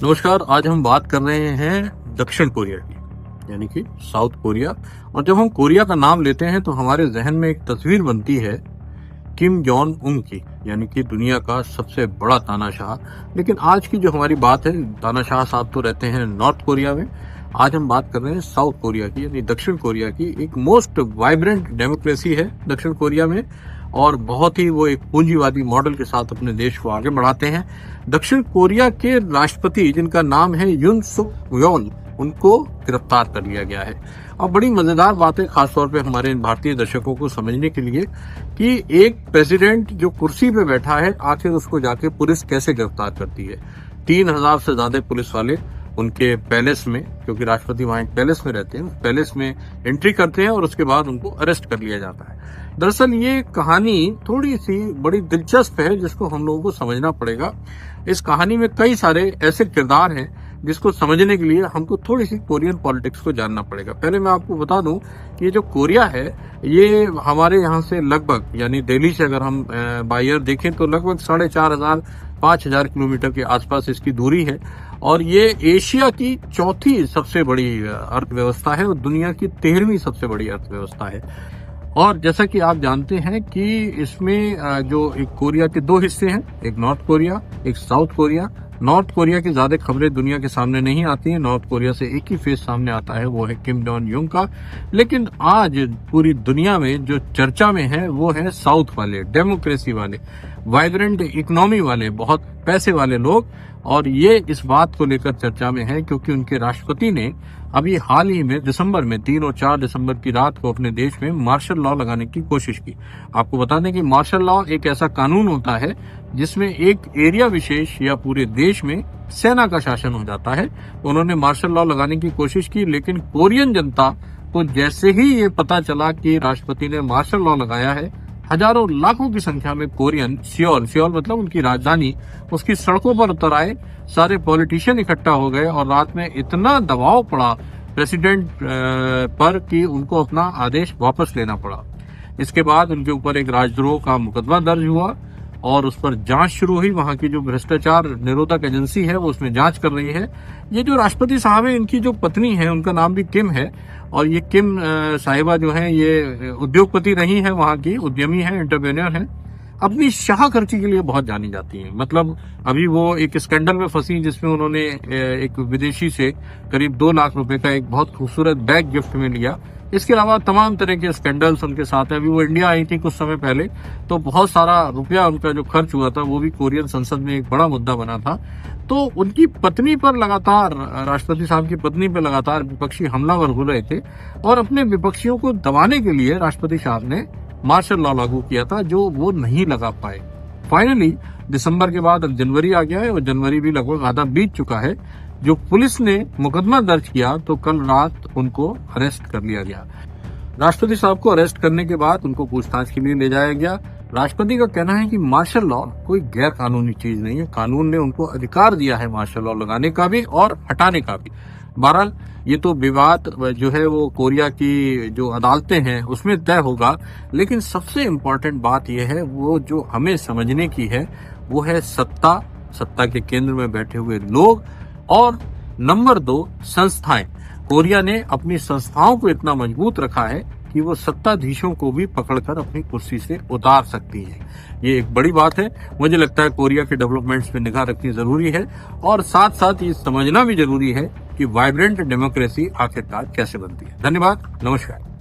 नमस्कार। आज हम बात कर रहे हैं दक्षिण कोरिया की, यानी कि साउथ कोरिया। और जब हम कोरिया का नाम लेते हैं तो हमारे जहन में एक तस्वीर बनती है किम जोंग उन की, यानी कि दुनिया का सबसे बड़ा तानाशाह। लेकिन आज की जो हमारी बात है, तानाशाह साहब तो रहते हैं नॉर्थ कोरिया में। आज हम बात कर रहे हैं साउथ कोरिया की, यानी दक्षिण कोरिया की। एक मोस्ट वाइब्रेंट डेमोक्रेसी है दक्षिण कोरिया में, और बहुत ही वो एक पूंजीवादी मॉडल के साथ अपने देश को आगे बढ़ाते हैं। दक्षिण कोरिया के राष्ट्रपति, जिनका नाम है यून सुक योल, उनको गिरफ्तार कर लिया गया है। अब बड़ी मजेदार बात है, खासतौर पे हमारे भारतीय दर्शकों को समझने के लिए, कि एक प्रेसिडेंट जो कुर्सी पे बैठा है, आखिर उसको जाके पुलिस कैसे गिरफ्तार करती है। 3000 से ज्यादा पुलिस वाले उनके पैलेस में, क्योंकि राष्ट्रपति वहां एक पैलेस में रहते हैं, उस पैलेस में एंट्री करते हैं और उसके बाद उनको अरेस्ट कर लिया जाता है। दरअसल ये कहानी थोड़ी सी बड़ी दिलचस्प है, जिसको हम लोगों को समझना पड़ेगा। इस कहानी में कई सारे ऐसे किरदार हैं जिसको समझने के लिए हमको थोड़ी सी कोरियन पॉलिटिक्स को जानना पड़ेगा। पहले मैं आपको बता दूं कि ये जो कोरिया है, ये हमारे यहाँ से लगभग, यानी दिल्ली से अगर हम बाय एयर देखें तो लगभग 4500-5000 किलोमीटर के आसपास इसकी दूरी है। और ये एशिया की चौथी सबसे बड़ी अर्थव्यवस्था है और दुनिया की 13वीं सबसे बड़ी अर्थव्यवस्था है। और जैसा कि आप जानते हैं कि इसमें जो एक कोरिया के दो हिस्से हैं, एक नॉर्थ कोरिया, एक साउथ कोरिया। नॉर्थ कोरिया की ज्यादा खबरें दुनिया के सामने नहीं आती हैं। नॉर्थ कोरिया से एक ही फेस सामने आता है, वो है किम जोंग यून का। लेकिन आज पूरी दुनिया में जो चर्चा में है वो है साउथ वाले, डेमोक्रेसी वाले, वाइब्रेंट इकोनॉमी वाले, बहुत पैसे वाले लोग। और ये इस बात को लेकर चर्चा में है क्योंकि उनके राष्ट्रपति ने अभी हाल ही में दिसंबर में 3 और 4 दिसंबर की रात को अपने देश में मार्शल लॉ लगाने की कोशिश की। आपको बता दें कि मार्शल लॉ एक ऐसा कानून होता है जिसमें एक एरिया विशेष या पूरे देश में सेना का शासन हो जाता है। उन्होंने मार्शल लॉ लगाने की कोशिश की, लेकिन कोरियन जनता को जैसे ही ये पता चला कि राष्ट्रपति ने मार्शल लॉ लगाया है, हजारों लाखों की संख्या में कोरियन सियोल मतलब उनकी राजधानी, उसकी सड़कों पर उतर आए। सारे पॉलिटिशियन इकट्ठा हो गए और रात में इतना दबाव पड़ा प्रेसिडेंट पर कि उनको अपना आदेश वापस लेना पड़ा। इसके बाद उनके ऊपर एक राजद्रोह का मुकदमा दर्ज हुआ और उस पर जांच शुरू हुई। वहां की जो भ्रष्टाचार निरोधक एजेंसी है वो उसमें जांच कर रही है। ये जो राष्ट्रपति साहब है, इनकी जो पत्नी है, उनका नाम भी किम है। और ये किम साहिबा जो है, ये उद्योगपति रही है, वहां की उद्यमी है, एंटरप्रेन्योर है। अपनी शाहखर्ची के लिए बहुत जानी जाती हैं। मतलब अभी वो एक स्कैंडल में फंसी जिसमें उन्होंने एक विदेशी से करीब 2 लाख रुपए का एक बहुत खूबसूरत बैग गिफ्ट में लिया। इसके अलावा तमाम तरह के स्कैंडल्स उनके साथ हैं। अभी वो इंडिया आई थी कुछ समय पहले, तो बहुत सारा रुपया उनका जो खर्च हुआ था वो भी कोरियन संसद में एक बड़ा मुद्दा बना था। तो उनकी पत्नी पर लगातार, राष्ट्रपति साहब की पत्नी पर लगातार विपक्षी हमलावर हो रहे थे और अपने विपक्षियों को दबाने के लिए राष्ट्रपति साहब ने मार्शल लॉ लागू किया था, जो वो नहीं लगा पाए। फाइनली दिसंबर के बाद अब जनवरी आ गया है और जनवरी भी लगभग आधा बीत चुका है। जो पुलिस ने मुकदमा दर्ज किया तो कल रात उनको अरेस्ट कर लिया गया। राष्ट्रपति साहब को अरेस्ट करने के बाद उनको पूछताछ के लिए ले जाया गया। राष्ट्रपति का कहना है कि मार्शल लॉ कोई गैर कानूनी चीज नहीं है, कानून ने उनको अधिकार दिया है मार्शल लॉ लगाने का भी और हटाने का भी। बहरहाल ये तो विवाद जो है वो कोरिया की जो अदालतें हैं उसमें तय होगा। लेकिन सबसे इम्पोर्टेंट बात यह है, वो जो हमें समझने की है, वो है सत्ता के केंद्र में बैठे हुए लोग, और नंबर 2 संस्थाएं। कोरिया ने अपनी संस्थाओं को इतना मजबूत रखा है कि वो सत्ताधीशों को भी पकड़कर अपनी कुर्सी से उतार सकती है। ये एक बड़ी बात है। मुझे लगता है कोरिया के डेवलपमेंट्स पे निगाह रखनी जरूरी है, और साथ साथ ये समझना भी जरूरी है कि वाइब्रेंट डेमोक्रेसी आखिरकार कैसे बनती है। धन्यवाद, नमस्कार।